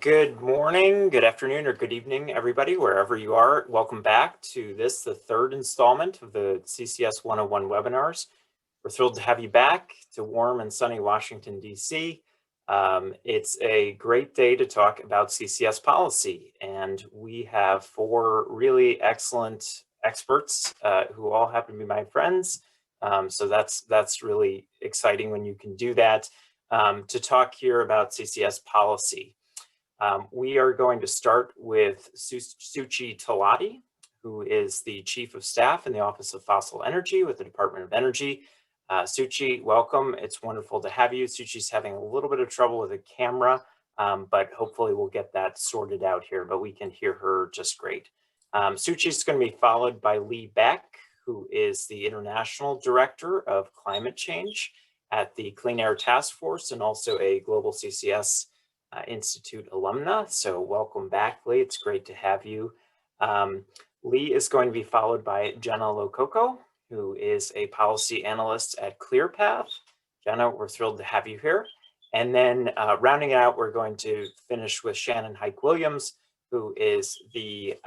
Good morning, good afternoon, or good evening, everybody, wherever you are. Welcome back to the third installment of the CCS 101 webinars. We're thrilled to have you back to warm and sunny Washington, D.C. It's a great day to talk about CCS policy, and we have four really excellent experts who all happen to be my friends. So that's really exciting when you can do that, to talk here about CCS policy. We are going to start with Suchi Talati, who is the Chief of Staff in the Office of Fossil Energy with the Department of Energy. Suchi, welcome. It's wonderful to have you. Suchi's having a little bit of trouble with the camera, but hopefully we'll get that sorted out here, but we can hear her just great. Suchi's going to be followed by Lee Beck, who is the International Director of Climate Change at the Clean Air Task Force and also a Global CCS Institute alumna. So welcome back, Lee. It's great to have you. Lee is going to be followed by Jenna Lococo, who is a policy analyst at ClearPath. Jenna, we're thrilled to have you here. And then rounding it out, we're going to finish with Shannon Hike-Williams, who is the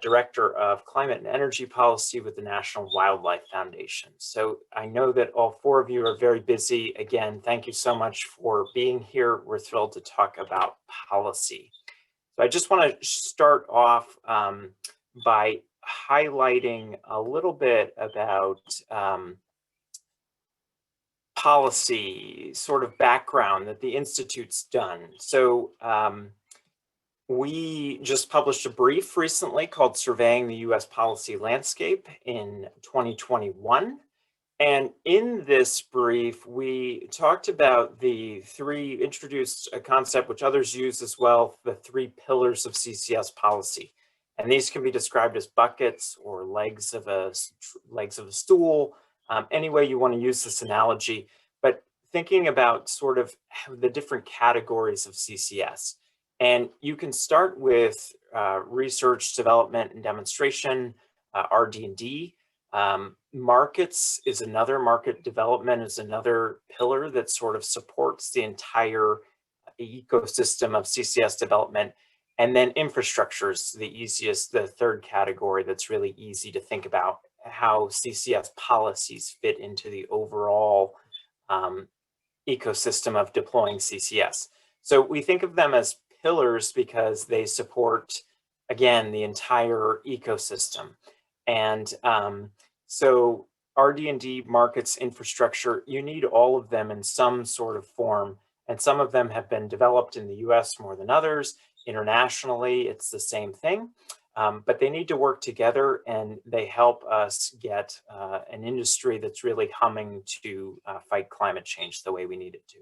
Director of Climate and Energy Policy with the National Wildlife Foundation. So I know that all four of you are very busy. Again, thank you so much for being here. We're thrilled to talk about policy. So I just want to start off by highlighting a little bit about policy sort of background that the Institute's done. So we just published a brief recently called Surveying the U.S. Policy Landscape in 2021. And in this brief, we talked about introduced a concept which others use as well, the three pillars of CCS policy. And these can be described as buckets or legs of a stool, any way you want to use this analogy, but thinking about sort of the different categories of CCS. And you can start with research, development, and demonstration, RD&D. Market development is another pillar that sort of supports the entire ecosystem of CCS development. And then infrastructure is the third category that's really easy to think about how CCS policies fit into the overall ecosystem of deploying CCS. So we think of them as pillars because they support, again, the entire ecosystem. And so RD&D, markets, infrastructure, you need all of them in some sort of form. And some of them have been developed in the US more than others. Internationally, it's the same thing. But they need to work together, and they help us get an industry that's really humming to fight climate change the way we need it to.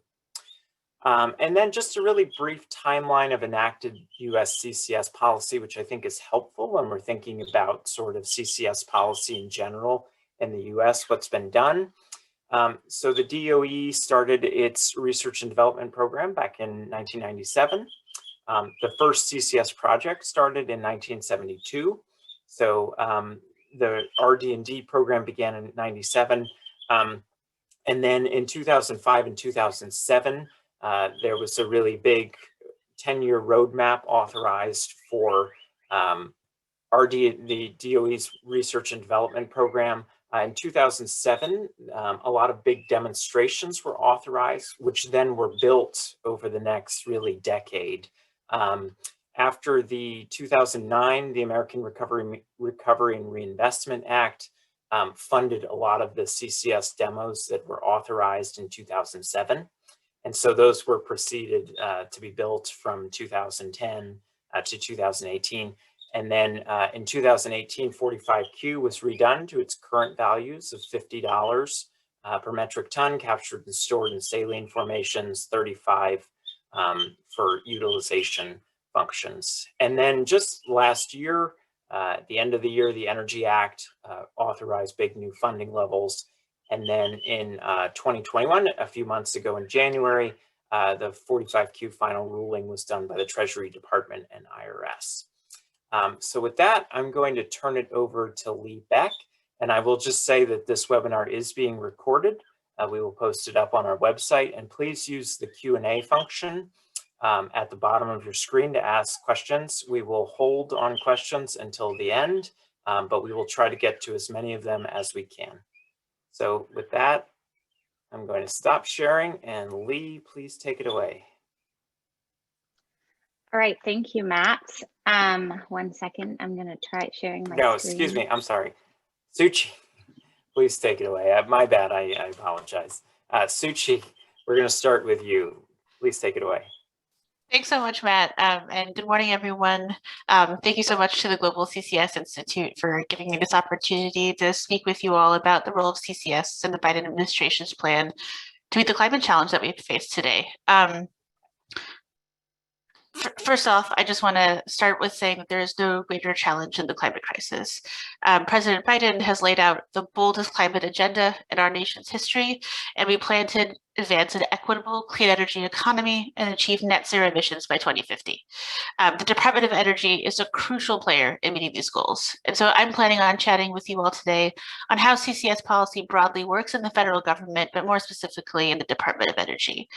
And then just a really brief timeline of enacted US CCS policy, which I think is helpful when we're thinking about sort of CCS policy in general in the US, what's been done. So the DOE started its research and development program back in 1997. The first CCS project started in 1972. So the RD&D program began in 97. And then in 2005 and 2007, there was a really big 10-year roadmap authorized for the DOE's research and development program. In 2007, a lot of big demonstrations were authorized, which then were built over the next really decade. After the 2009, the American Recovery and Reinvestment Act funded a lot of the CCS demos that were authorized in 2007. And so those were proceeded to be built from 2010 to 2018. And then in 2018, 45Q was redone to its current values of $50 per metric ton captured and stored in saline formations, 35 for utilization functions. And then just last year, at the end of the year, the Energy Act authorized big new funding levels. And then in 2021, a few months ago in January, the 45Q final ruling was done by the Treasury Department and IRS. So with that, I'm going to turn it over to Lee Beck. And I will just say that this webinar is being recorded. We will post it up on our website, and please use the Q&A function at the bottom of your screen to ask questions. We will hold on questions until the end, but we will try to get to as many of them as we can. So with that, I'm going to stop sharing, and Lee, please take it away. All right, thank you, Matt. 1 second, I'm going to try sharing my screen. No, excuse me, I'm sorry. Suchi, please take it away. My bad, I apologize. Suchi, we're going to start with you. Please take it away. Thanks so much, Matt, and good morning, everyone. Thank you so much to the Global CCS Institute for giving me this opportunity to speak with you all about the role of CCS in the Biden administration's plan to meet the climate challenge that we face today. First off, I just want to start with saying that there is no greater challenge than the climate crisis. President Biden has laid out the boldest climate agenda in our nation's history, and we plan to advance an equitable, clean energy economy and achieve net zero emissions by 2050. The Department of Energy is a crucial player in meeting these goals. And so I'm planning on chatting with you all today on how CCS policy broadly works in the federal government, but more specifically in the Department of Energy.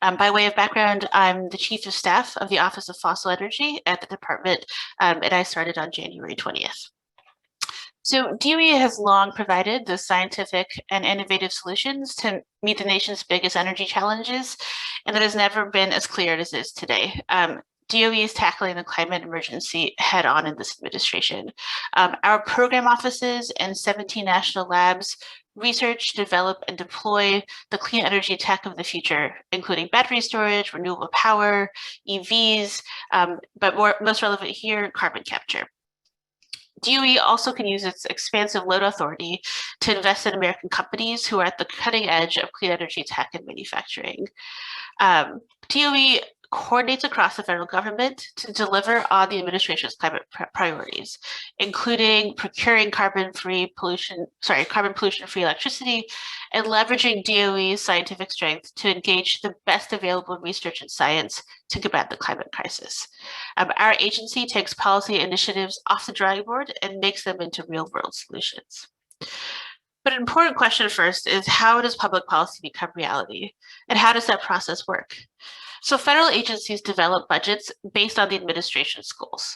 By way of background, I'm the Chief of Staff of the Office of Fossil Energy at the department, and I started on January 20th. So DOE has long provided the scientific and innovative solutions to meet the nation's biggest energy challenges, and that has never been as clear as it is today. DOE is tackling the climate emergency head on in this administration. Our program offices and 17 national labs research, develop, and deploy the clean energy tech of the future, including battery storage, renewable power, EVs, but most relevant here, carbon capture. DOE also can use its expansive load authority to invest in American companies who are at the cutting edge of clean energy tech and manufacturing. DOE coordinates across the federal government to deliver on the administration's climate priorities, including procuring carbon pollution-free electricity and leveraging DOE's scientific strength to engage the best available research and science to combat the climate crisis. Our agency takes policy initiatives off the drawing board and makes them into real-world solutions. But an important question first is, how does public policy become reality? And how does that process work? So federal agencies develop budgets based on the administration's goals.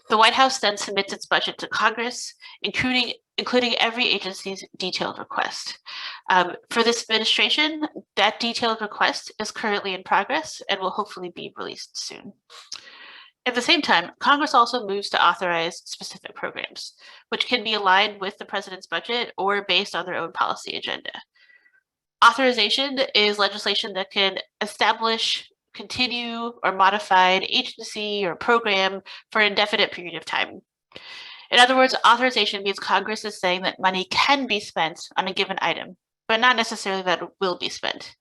The White House then submits its budget to Congress, including every agency's detailed request. For this administration, that detailed request is currently in progress and will hopefully be released soon. At the same time, Congress also moves to authorize specific programs, which can be aligned with the president's budget or based on their own policy agenda. Authorization is legislation that can establish, continue, or modify an agency or program for an indefinite period of time. In other words, authorization means Congress is saying that money can be spent on a given item, but not necessarily that it will be spent.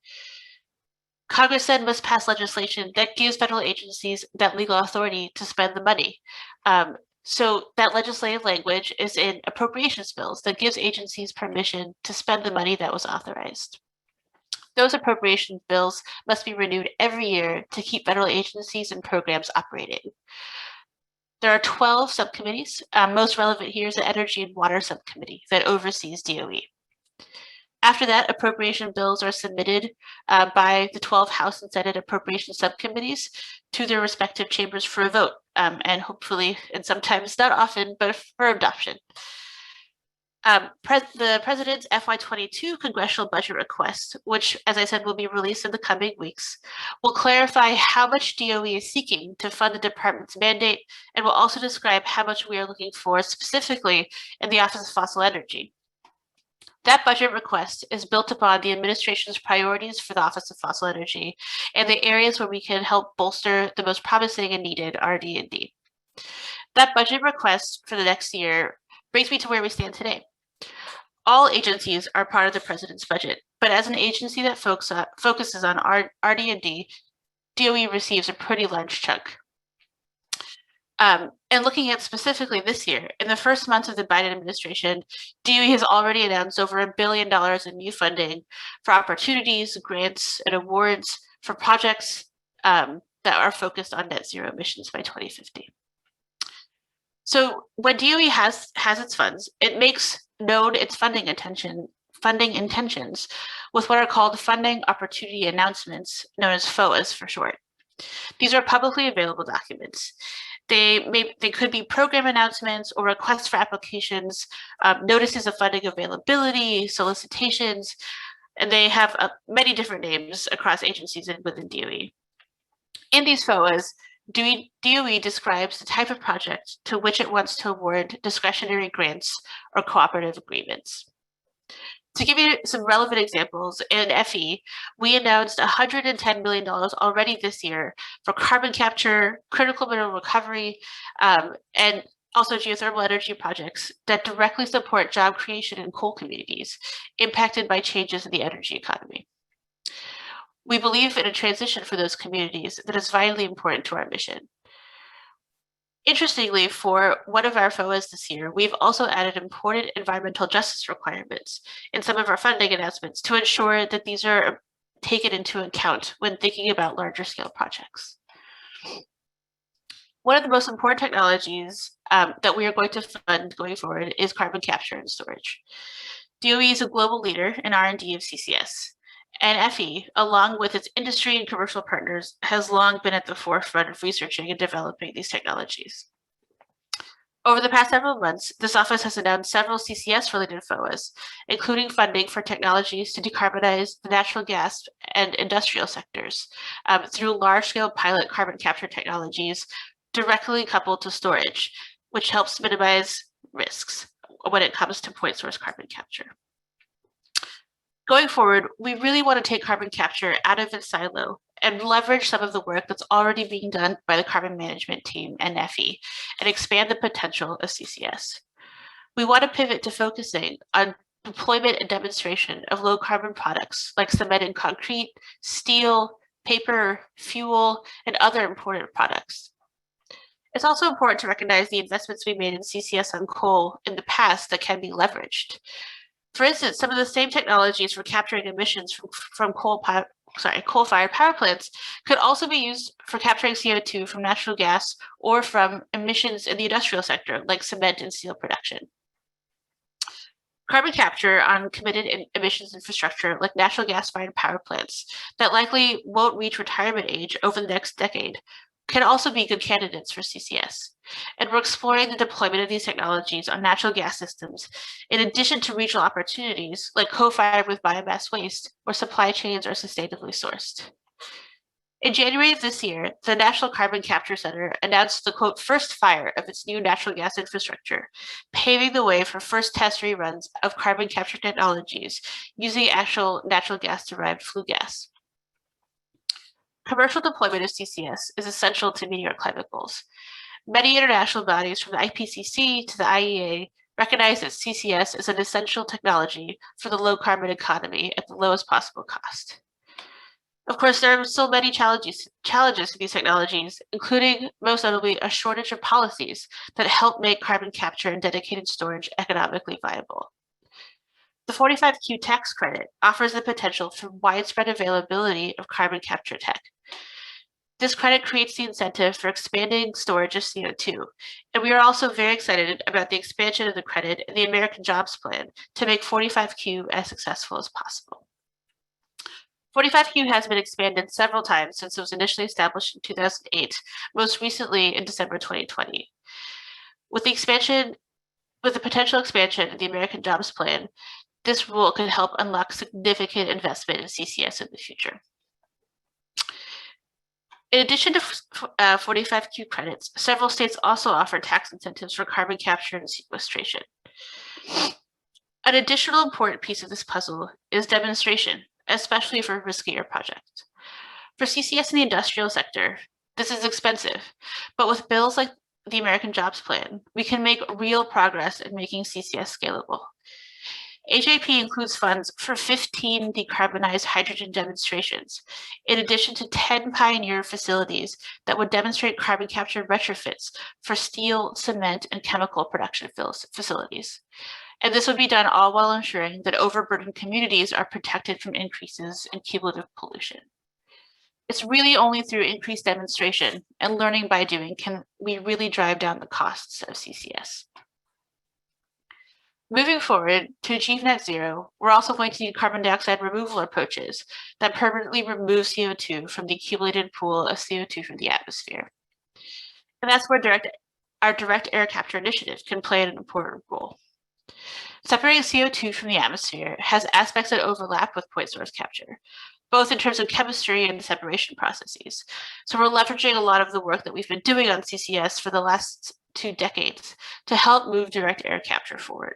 Congress then must pass legislation that gives federal agencies that legal authority to spend the money. So that legislative language is in appropriations bills that gives agencies permission to spend the money that was authorized. Those appropriation bills must be renewed every year to keep federal agencies and programs operating. There are 12 subcommittees. Most relevant here is the Energy and Water Subcommittee that oversees DOE. After that, appropriation bills are submitted by the 12 House and Senate appropriation subcommittees to their respective chambers for a vote, and hopefully, and sometimes not often, but for adoption. The president's FY22 congressional budget request, which, as I said, will be released in the coming weeks, will clarify how much DOE is seeking to fund the department's mandate, and will also describe how much we are looking for specifically in the Office of Fossil Energy. That budget request is built upon the administration's priorities for the Office of Fossil Energy and the areas where we can help bolster the most promising and needed RD&D. That budget request for the next year brings me to where we stand today. All agencies are part of the president's budget, but as an agency that focuses on RD&D, DOE receives a pretty large chunk. And looking at specifically this year, in the first month of the Biden administration, DOE has already announced over $1 billion in new funding for opportunities, grants, and awards for projects that are focused on net zero emissions by 2050. So when DOE has its funds, it makes known its funding intentions with what are called funding opportunity announcements, known as FOAs for short. These are publicly available documents. They could be program announcements or requests for applications, notices of funding availability, solicitations, and they have many different names across agencies and within DOE. In these FOAs, DOE describes the type of project to which it wants to award discretionary grants or cooperative agreements. To give you some relevant examples, in FE, we announced $110 million already this year for carbon capture, critical mineral recovery, and also geothermal energy projects that directly support job creation in coal communities impacted by changes in the energy economy. We believe in a transition for those communities that is vitally important to our mission. Interestingly, for one of our FOAs this year, we've also added important environmental justice requirements in some of our funding announcements to ensure that these are taken into account when thinking about larger scale projects. One of the most important technologies that we are going to fund going forward is carbon capture and storage. DOE is a global leader in R&D of CCS, and FE, along with its industry and commercial partners, has long been at the forefront of researching and developing these technologies. Over the past several months, this office has announced several CCS-related FOAs, including funding for technologies to decarbonize the natural gas and industrial sectors through large-scale pilot carbon capture technologies directly coupled to storage, which helps minimize risks when it comes to point source carbon capture. Going forward, we really want to take carbon capture out of its silo and leverage some of the work that's already being done by the carbon management team and FE and expand the potential of CCS. We want to pivot to focusing on deployment and demonstration of low carbon products like cement and concrete, steel, paper, fuel, and other important products. It's also important to recognize the investments we made in CCS on coal in the past that can be leveraged. For instance, some of the same technologies for capturing emissions from coal-fired power plants could also be used for capturing CO2 from natural gas or from emissions in the industrial sector, like cement and steel production. Carbon capture on committed emissions infrastructure, like natural gas-fired power plants, that likely won't reach retirement age over the next decade, can also be good candidates for CCS. And we're exploring the deployment of these technologies on natural gas systems, in addition to regional opportunities like co-fired with biomass waste, where supply chains are sustainably sourced. In January of this year, the National Carbon Capture Center announced the, quote, first fire of its new natural gas infrastructure, paving the way for first test reruns of carbon capture technologies using actual natural gas-derived flue gas. Commercial deployment of CCS is essential to meeting our climate goals. Many international bodies, from the IPCC to the IEA, recognize that CCS is an essential technology for the low carbon economy at the lowest possible cost. Of course, there are still many challenges to these technologies, including, most notably, a shortage of policies that help make carbon capture and dedicated storage economically viable. The 45Q tax credit offers the potential for widespread availability of carbon capture tech. This credit creates the incentive for expanding storage of CO2, and we are also very excited about the expansion of the credit in the American Jobs Plan to make 45Q as successful as possible. 45Q has been expanded several times since it was initially established in 2008, most recently in December 2020. With the potential expansion of the American Jobs Plan, this rule could help unlock significant investment in CCS in the future. In addition to 45Q credits, several states also offer tax incentives for carbon capture and sequestration. An additional important piece of this puzzle is demonstration, especially for riskier projects. For CCS in the industrial sector, this is expensive, but with bills like the American Jobs Plan, we can make real progress in making CCS scalable. AJP includes funds for 15 decarbonized hydrogen demonstrations, in addition to 10 pioneer facilities that would demonstrate carbon capture retrofits for steel, cement, and chemical production facilities. And this would be done all while ensuring that overburdened communities are protected from increases in cumulative pollution. It's really only through increased demonstration and learning by doing can we really drive down the costs of CCS. Moving forward, to achieve net zero, we're also going to need carbon dioxide removal approaches that permanently remove CO2 from the accumulated pool of CO2 from the atmosphere. And that's where our direct air capture initiative can play an important role. Separating CO2 from the atmosphere has aspects that overlap with point source capture, both in terms of chemistry and the separation processes. So we're leveraging a lot of the work that we've been doing on CCS for the last 2 decades to help move direct air capture forward.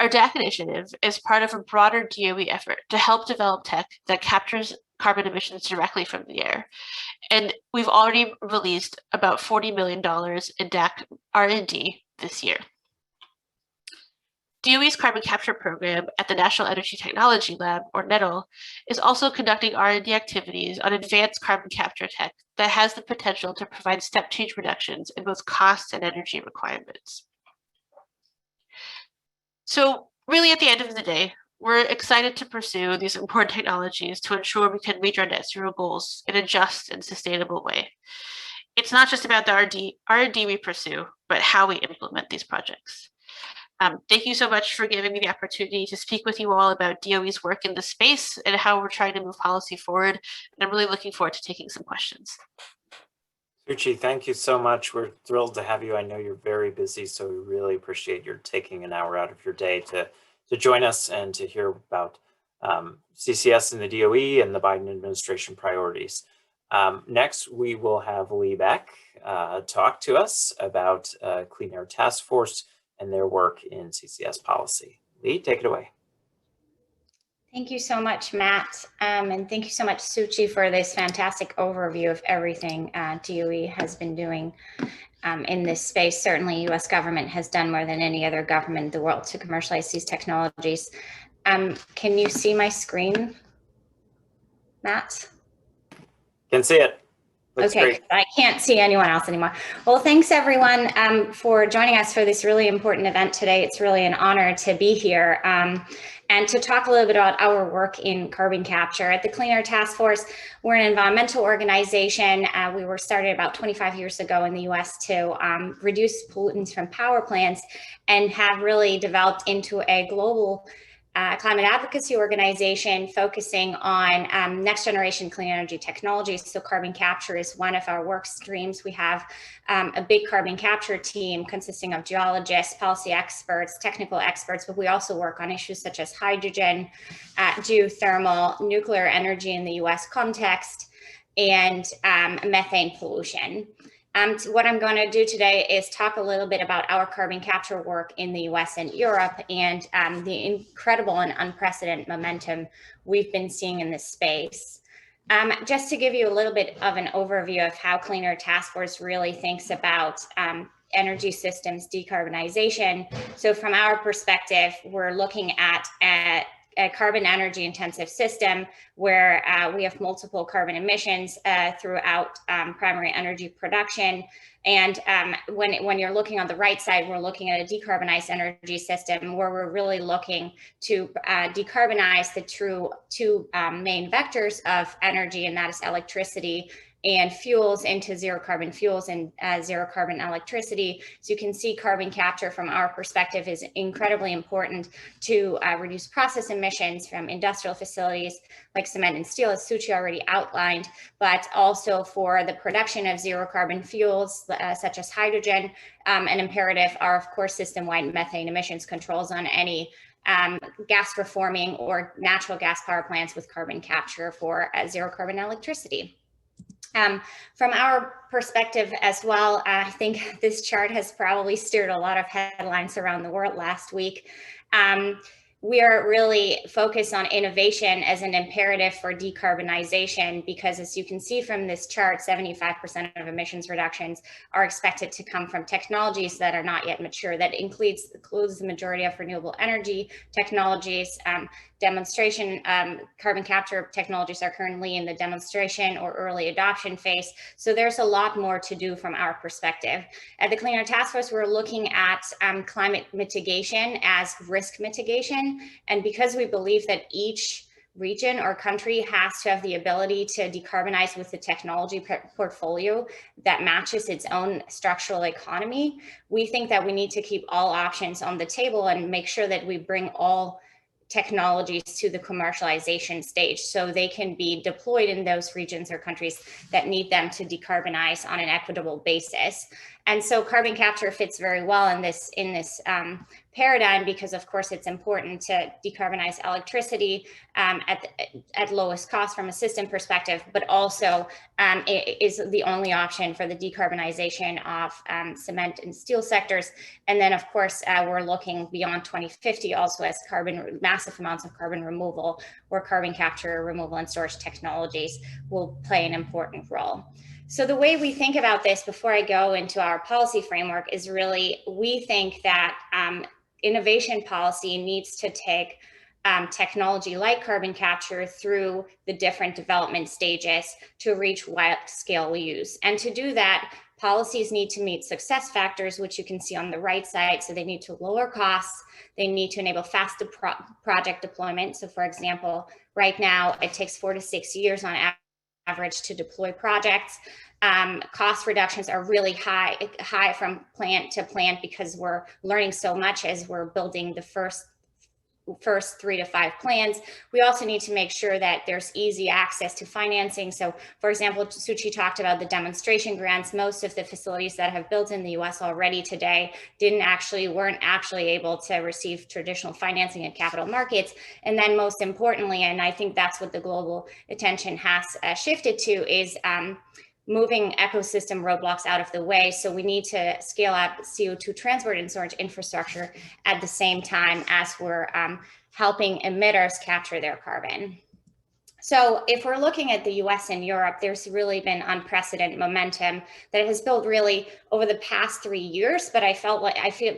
Our DAC initiative is part of a broader DOE effort to help develop tech that captures carbon emissions directly from the air. And we've already released about $40 million in DAC R&D this year. DOE's carbon capture program at the National Energy Technology Lab, or NETL, is also conducting R&D activities on advanced carbon capture tech that has the potential to provide step change reductions in both costs and energy requirements. So really, at the end of the day, we're excited to pursue these important technologies to ensure we can reach our net zero goals in a just and sustainable way. It's not just about the R&D we pursue, but how we implement these projects. Thank you so much for giving me the opportunity to speak with you all about DOE's work in this space and how we're trying to move policy forward. And I'm really looking forward to taking some questions. Suchi, thank you so much. We're thrilled to have you. I know you're very busy, so we really appreciate your taking an hour out of your day to join us and to hear about CCS and the DOE and the Biden administration priorities. Next, we will have Lee Beck talk to us about Clean Air Task Force and their work in CCS policy. Lee, take it away. Thank you so much, Matt. And thank you so much, Suchi, for this fantastic overview of everything DOE has been doing in this space. Certainly, US government has done more than any other government in the world to commercialize these technologies. Can you see my screen, Matt? Can see it. Looks okay, great. I can't see anyone else anymore. Well, thanks everyone for joining us for this really important event today. It's really an honor to be here and to talk a little bit about our work in carbon capture. At the Clean Air Task Force, we're an environmental organization. We were started about 25 years ago in the US to reduce pollutants from power plants and have really developed into a global climate advocacy organization focusing on next generation clean energy technologies. So carbon capture is one of our work streams. We have a big carbon capture team consisting of geologists, policy experts, technical experts, but we also work on issues such as hydrogen, geothermal, nuclear energy in the US context, and methane pollution. What I'm going to do today is talk a little bit about our carbon capture work in the US and Europe and the incredible and unprecedented momentum we've been seeing in this space. Just to give you a little bit of an overview of how Clean Air Task Force really thinks about energy systems decarbonization. So from our perspective, we're looking at a carbon energy intensive system where we have multiple carbon emissions throughout primary energy production. And when you're looking on the right side, we're looking at a decarbonized energy system where we're really looking to decarbonize the two main vectors of energy, and that is electricity and fuels into zero carbon fuels and zero carbon electricity. So you can see carbon capture from our perspective is incredibly important to reduce process emissions from industrial facilities like cement and steel, as Suchi already outlined, but also for the production of zero carbon fuels such as hydrogen. An imperative are, of course, system-wide methane emissions controls on any gas reforming or natural gas power plants with carbon capture for zero carbon electricity. From our perspective as well, I think this chart has probably stirred a lot of headlines around the world last week. We are really focused on innovation as an imperative for decarbonization because, as you can see from this chart, 75% of emissions reductions are expected to come from technologies that are not yet mature. That includes the majority of renewable energy technologies. Demonstration carbon capture technologies are currently in the demonstration or early adoption phase. So there's a lot more to do from our perspective. At the Clean Air Task Force, we're looking at climate mitigation as risk mitigation. And because we believe that each region or country has to have the ability to decarbonize with the technology portfolio that matches its own structural economy. We think that we need to keep all options on the table and make sure that we bring all technologies to the commercialization stage so they can be deployed in those regions or countries that need them to decarbonize on an equitable basis. And so carbon capture fits very well in this paradigm, because of course it's important to decarbonize electricity at lowest cost from a system perspective, but also it is the only option for the decarbonization of cement and steel sectors. And then of course we're looking beyond 2050 also as massive amounts of carbon removal, where carbon capture, removal and storage technologies will play an important role. So the way we think about this before I go into our policy framework is really, we think that innovation policy needs to take technology like carbon capture through the different development stages to reach wide scale use. And to do that, policies need to meet success factors, which you can see on the right side. So they need to lower costs, they need to enable fast project deployment. So for example, right now it takes 4 to 6 years on average to deploy projects. Cost reductions are really high from plant to plant, because we're learning so much as we're building the first 3 to 5 plans. We also need to make sure that there's easy access to financing. So for example, Suchi talked about the demonstration grants. Most of the facilities that have built in the US already today weren't actually able to receive traditional financing in capital markets. And then most importantly, and I think that's what the global attention has shifted to, is moving ecosystem roadblocks out of the way. So we need to scale up CO2 transport and storage infrastructure at the same time as we're helping emitters capture their carbon. So if we're looking at the US and Europe, there's really been unprecedented momentum that has built really over the past 3 years, but I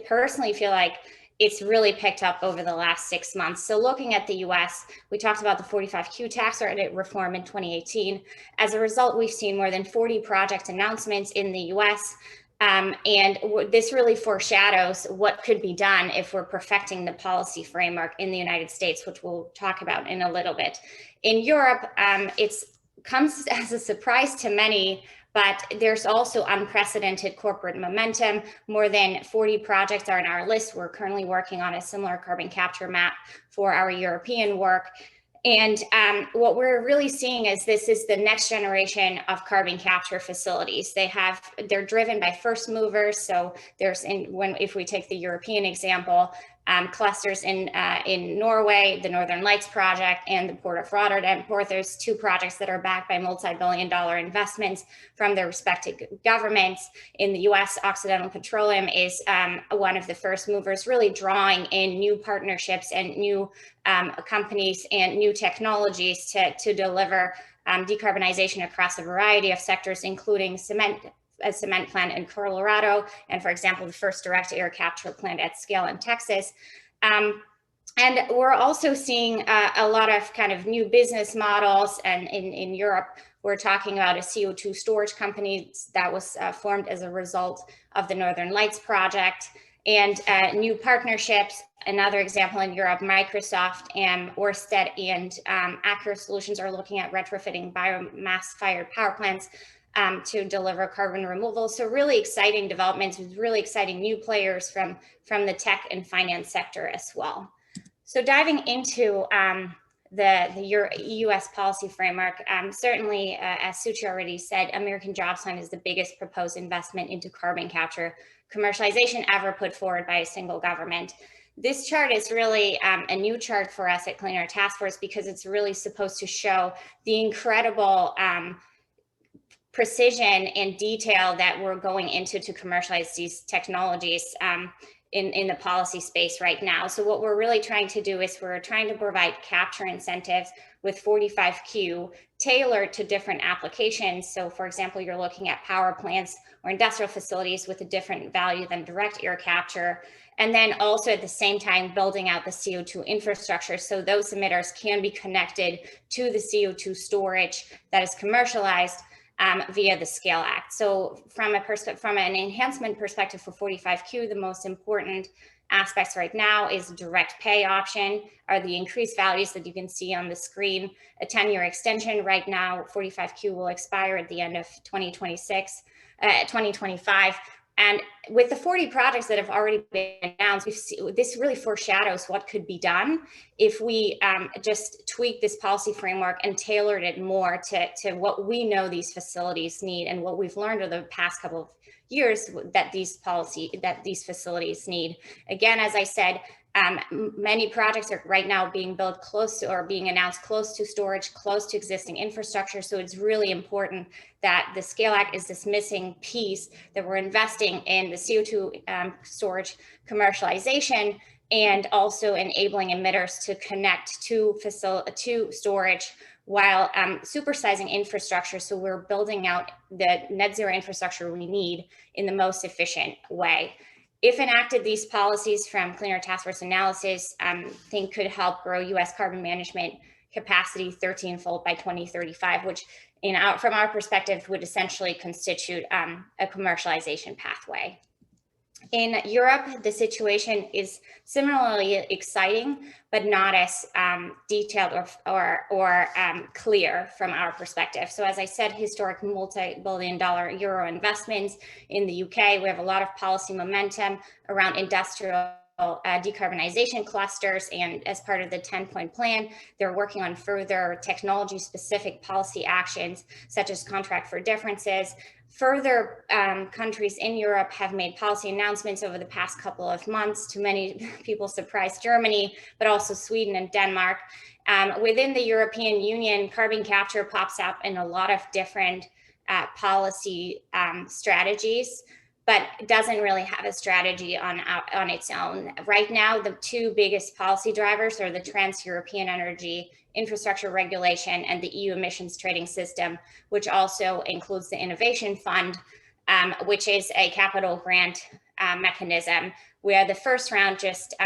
personally feel like it's really picked up over the last 6 months. So looking at the US, we talked about the 45Q tax credit reform in 2018. As a result, we've seen more than 40 project announcements in the US. And this really foreshadows what could be done if we're perfecting the policy framework in the United States, which we'll talk about in a little bit. In Europe, it comes as a surprise to many, but there's also unprecedented corporate momentum. More than 40 projects are on our list. We're currently working on a similar carbon capture map for our European work. And what we're really seeing is this is the next generation of carbon capture facilities. They're driven by first movers. So if we take the European example, clusters in Norway, the Northern Lights project, and the Port of Rotterdam Port. There's 2 projects that are backed by multi-billion-dollar investments from their respective governments. In the US, Occidental Petroleum is one of the first movers, really drawing in new partnerships and new companies and new technologies to deliver decarbonization across a variety of sectors, including a cement plant in Colorado, and for example, the first direct air capture plant at scale in Texas. And we're also seeing a lot of kind of new business models. And in Europe, we're talking about a CO2 storage company that was formed as a result of the Northern Lights project, and new partnerships. Another example in Europe, Microsoft and Ørsted and Aker Solutions are looking at retrofitting biomass-fired power plants to deliver carbon removal. So really exciting developments with really exciting new players from the tech and finance sector as well. So diving into the US policy framework, certainly, as Suchi already said, American Jobs Fund is the biggest proposed investment into carbon capture commercialization ever put forward by a single government. This chart is really a new chart for us at Clean Air Task Force, because it's really supposed to show the incredible precision and detail that we're going into to commercialize these technologies in the policy space right now. So what we're really trying to do is we're trying to provide capture incentives with 45Q tailored to different applications. So for example, you're looking at power plants or industrial facilities with a different value than direct air capture. And then also at the same time, building out the CO2 infrastructure so those emitters can be connected to the CO2 storage that is commercialized via the SCALE Act. So from an enhancement perspective for 45Q, the most important aspects right now is direct pay option, are the increased values that you can see on the screen, a 10-year extension. Right now, 45Q will expire at the end of 2025. And with the 40 projects that have already been announced, this really foreshadows what could be done if we just tweak this policy framework and tailored it more to what we know these facilities need and what we've learned over the past couple of years that these facilities need. Again, as I said, many projects are right now being built close to, or being announced close to storage, close to existing infrastructure. So it's really important that the SCALE Act is this missing piece, that we're investing in the CO2 storage commercialization and also enabling emitters to connect to storage while supersizing infrastructure. So we're building out the net zero infrastructure we need in the most efficient way. If enacted, these policies from Clean Air Task Force analysis, I think could help grow US carbon management capacity 13-fold by 2035, which from our perspective would essentially constitute a commercialization pathway. In Europe, the situation is similarly exciting, but not as detailed or clear from our perspective. So as I said, historic multi-billion-dollar euro investments in the UK. We have a lot of policy momentum around industrial decarbonization clusters, and as part of the 10-point plan, they're working on further technology-specific policy actions, such as contract for differences. Further countries in Europe have made policy announcements over the past couple of months. To many people's surprise, Germany, but also Sweden and Denmark. Within the European Union, carbon capture pops up in a lot of different policy strategies, but doesn't really have a strategy on its own. Right now, the two biggest policy drivers are the Trans-European Energy Infrastructure Regulation and the EU Emissions Trading System, which also includes the Innovation Fund, which is a capital grant mechanism, where the first round just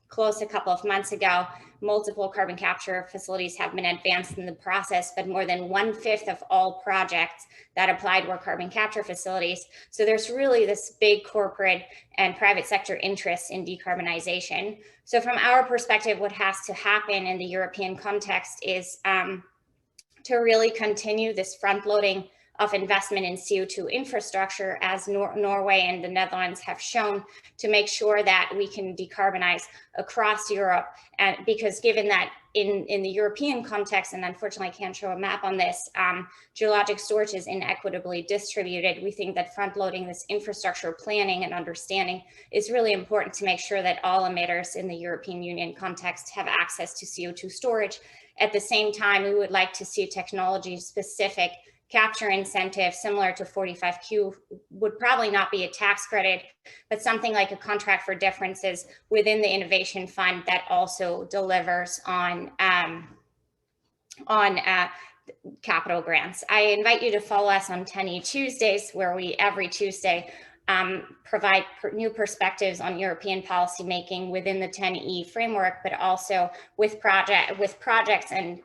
closed a couple of months ago. Multiple carbon capture facilities have been advanced in the process, but more than 1/5 of all projects that applied were carbon capture facilities. So there's really this big corporate and private sector interest in decarbonization. So from our perspective, what has to happen in the European context is to really continue this front loading of investment in CO2 infrastructure, as Norway and the Netherlands have shown, to make sure that we can decarbonize across Europe. And because given that in the European context, and unfortunately I can't show a map on this, geologic storage is inequitably distributed, we think that front loading this infrastructure planning and understanding is really important to make sure that all emitters in the European Union context have access to CO2 storage. At the same time, we would like to see technology-specific capture incentive similar to 45Q, would probably not be a tax credit, but something like a contract for differences within the Innovation Fund that also delivers on capital grants. I invite you to follow us on 10E Tuesdays, where we every Tuesday provide new perspectives on European policymaking within the 10E framework, but also with projects and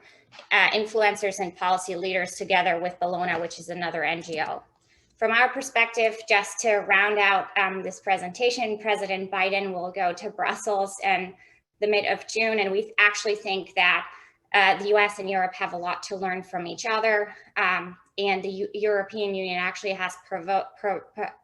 influencers and policy leaders together with Bologna, which is another NGO. From our perspective, just to round out this presentation, President Biden will go to Brussels in the mid of June, and we actually think that the US and Europe have a lot to learn from each other. And the European Union actually has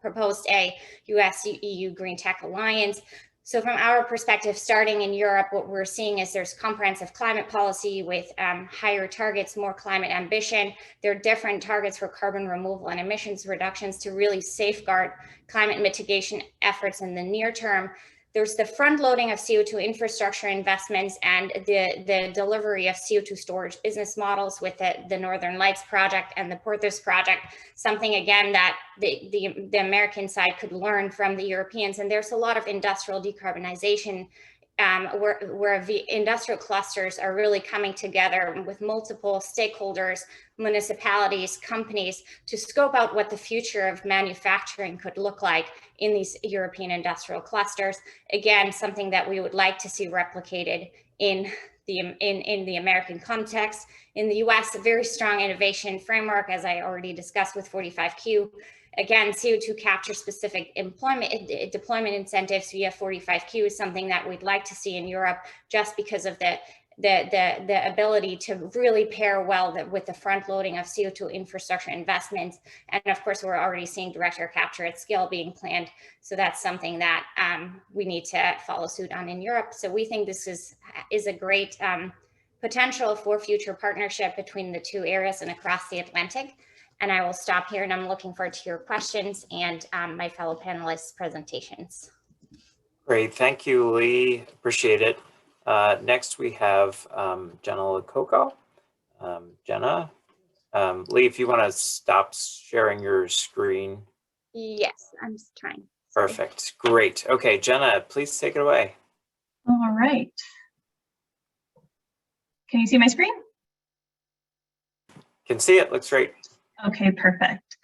proposed a US-EU Green Tech Alliance. So from our perspective, starting in Europe, what we're seeing is there's comprehensive climate policy with higher targets, more climate ambition. There are different targets for carbon removal and emissions reductions to really safeguard climate mitigation efforts in the near term. There's the front loading of CO2 infrastructure investments and the delivery of CO2 storage business models with the Northern Lights project and the Porthos project, something again that the American side could learn from the Europeans. And there's a lot of industrial decarbonization where the industrial clusters are really coming together with multiple stakeholders, municipalities, companies, to scope out what the future of manufacturing could look like in these European industrial clusters. Again, something that we would like to see replicated in in the American context. In the US, a very strong innovation framework, as I already discussed with 45Q. Again, CO2 capture specific deployment incentives via 45Q is something that we'd like to see in Europe, just because of the ability to really pair well with the front loading of CO2 infrastructure investments. And of course, we're already seeing direct air capture at scale being planned. So that's something that we need to follow suit on in Europe. So we think this is a great potential for future partnership between the two areas and across the Atlantic. And I will stop here, and I'm looking forward to your questions and my fellow panelists' presentations. Great, thank you, Lee. Appreciate it. Next, we have Jenna Lococo. Jenna, Lee, if you want to stop sharing your screen. Yes, I'm just trying. Perfect, great. Okay, Jenna, please take it away. All right. Can you see my screen? Can see it, looks great. Okay, perfect.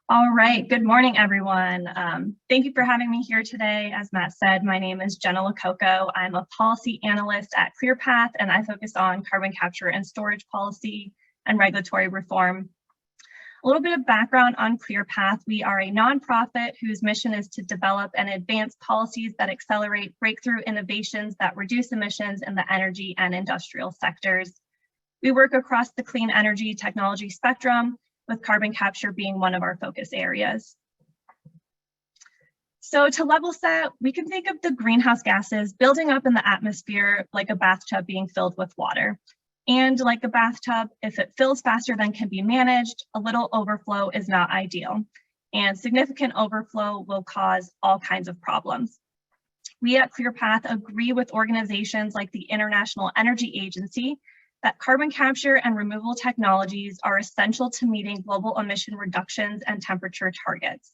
All right, good morning, everyone. Thank you for having me here today. As Matt said, my name is Jenna Lococo. I'm a policy analyst at ClearPath, and I focus on carbon capture and storage policy and regulatory reform. A little bit of background on ClearPath. We are a nonprofit whose mission is to develop and advance policies that accelerate breakthrough innovations that reduce emissions in the energy and industrial sectors. We work across the clean energy technology spectrum, with carbon capture being one of our focus areas. So to level set, we can think of the greenhouse gases building up in the atmosphere like a bathtub being filled with water. And like a bathtub, if it fills faster than can be managed, a little overflow is not ideal. And significant overflow will cause all kinds of problems. We at ClearPath agree with organizations like the International Energy Agency that carbon capture and removal technologies are essential to meeting global emission reductions and temperature targets.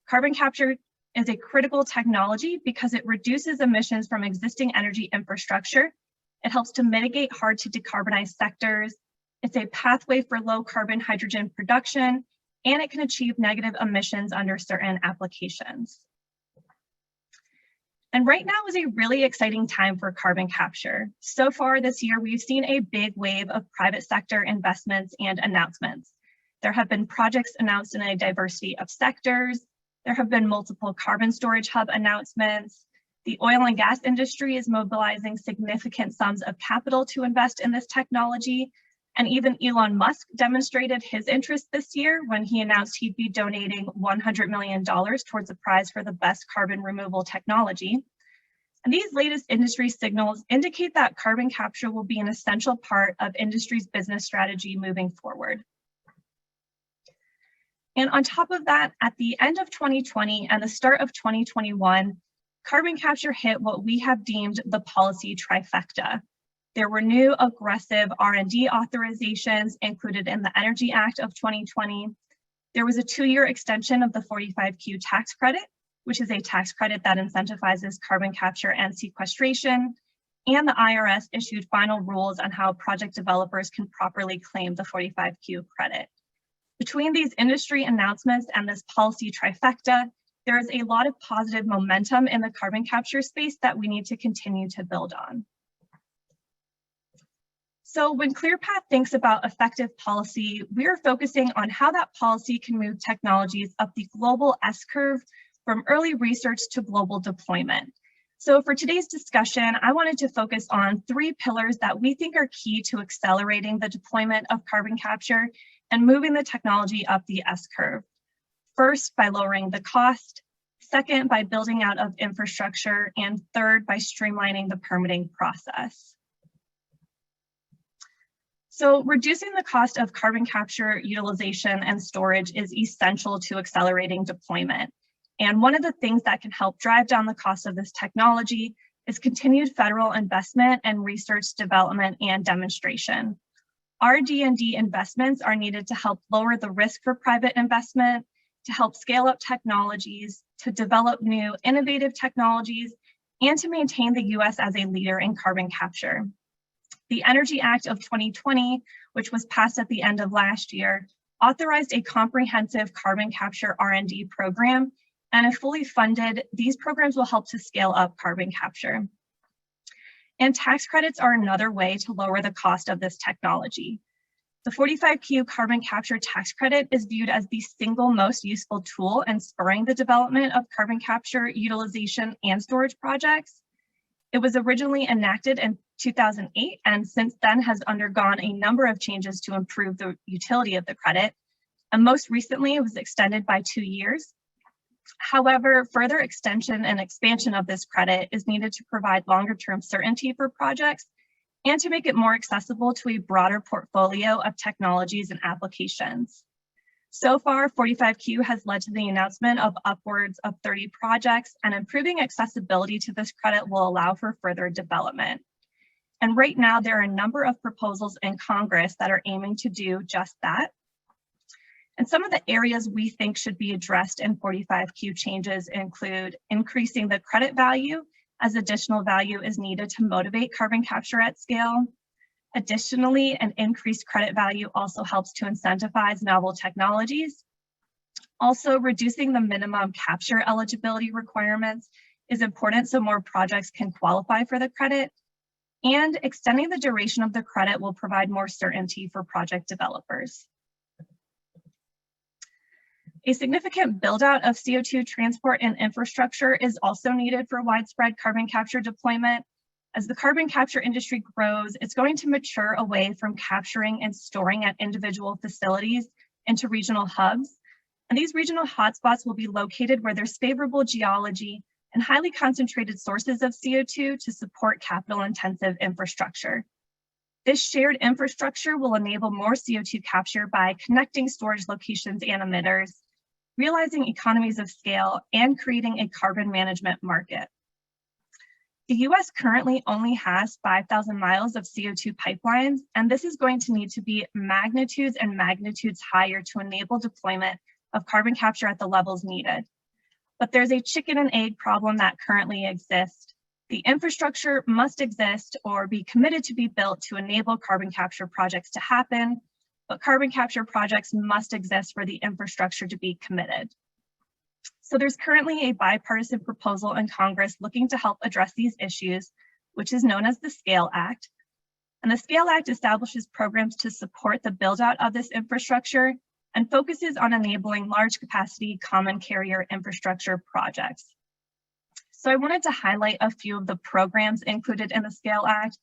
Carbon capture is a critical technology because it reduces emissions from existing energy infrastructure. It helps to mitigate hard to decarbonize sectors. It's a pathway for low carbon hydrogen production, and it can achieve negative emissions under certain applications. And right now is a really exciting time for carbon capture. So far this year, we've seen a big wave of private sector investments and announcements. There have been projects announced in a diversity of sectors. There have been multiple carbon storage hub announcements. The oil and gas industry is mobilizing significant sums of capital to invest in this technology. And even Elon Musk demonstrated his interest this year when he announced he'd be donating $100 million towards a prize for the best carbon removal technology. And these latest industry signals indicate that carbon capture will be an essential part of industry's business strategy moving forward. And on top of that, at the end of 2020 and the start of 2021, carbon capture hit what we have deemed the policy trifecta. There were new aggressive R&D authorizations included in the Energy Act of 2020. There was a 2-year extension of the 45Q tax credit, which is a tax credit that incentivizes carbon capture and sequestration. And the IRS issued final rules on how project developers can properly claim the 45Q credit. Between these industry announcements and this policy trifecta, there is a lot of positive momentum in the carbon capture space that we need to continue to build on. So when ClearPath thinks about effective policy, we're focusing on how that policy can move technologies up the global S-curve from early research to global deployment. So for today's discussion, I wanted to focus on 3 pillars that we think are key to accelerating the deployment of carbon capture and moving the technology up the S-curve. First, by lowering the cost. Second, by building out of infrastructure. And third, by streamlining the permitting process. So reducing the cost of carbon capture, utilization, and storage is essential to accelerating deployment. And one of the things that can help drive down the cost of this technology is continued federal investment and research, development, and demonstration. RD&D investments are needed to help lower the risk for private investment, to help scale up technologies, to develop new innovative technologies, and to maintain the US as a leader in carbon capture. The Energy Act of 2020, which was passed at the end of last year, authorized a comprehensive carbon capture R&D program, and if fully funded, these programs will help to scale up carbon capture. And tax credits are another way to lower the cost of this technology. The 45Q carbon capture tax credit is viewed as the single most useful tool in spurring the development of carbon capture, utilization, and storage projects. It was originally enacted in 2008 and since then has undergone a number of changes to improve the utility of the credit. And most recently, it was extended by 2 years. However, further extension and expansion of this credit is needed to provide longer-term certainty for projects and to make it more accessible to a broader portfolio of technologies and applications. So far, 45Q has led to the announcement of upwards of 30 projects, and improving accessibility to this credit will allow for further development. And right now, there are a number of proposals in Congress that are aiming to do just that. And some of the areas we think should be addressed in 45Q changes include increasing the credit value, as additional value is needed to motivate carbon capture at scale. Additionally, an increased credit value also helps to incentivize novel technologies. Also, reducing the minimum capture eligibility requirements is important so more projects can qualify for the credit. And extending the duration of the credit will provide more certainty for project developers. A significant build out of CO2 transport and infrastructure is also needed for widespread carbon capture deployment. As the carbon capture industry grows, it's going to mature away from capturing and storing at individual facilities into regional hubs. And these regional hotspots will be located where there's favorable geology and highly concentrated sources of CO2 to support capital-intensive infrastructure. This shared infrastructure will enable more CO2 capture by connecting storage locations and emitters, realizing economies of scale, and creating a carbon management market. The US currently only has 5,000 miles of CO2 pipelines, and this is going to need to be magnitudes and magnitudes higher to enable deployment of carbon capture at the levels needed. But there's a chicken and egg problem that currently exists. The infrastructure must exist or be committed to be built to enable carbon capture projects to happen, but carbon capture projects must exist for the infrastructure to be committed. So there's currently a bipartisan proposal in Congress looking to help address these issues, which is known as the SCALE Act. And the SCALE Act establishes programs to support the build out of this infrastructure and focuses on enabling large capacity common carrier infrastructure projects. So I wanted to highlight a few of the programs included in the SCALE Act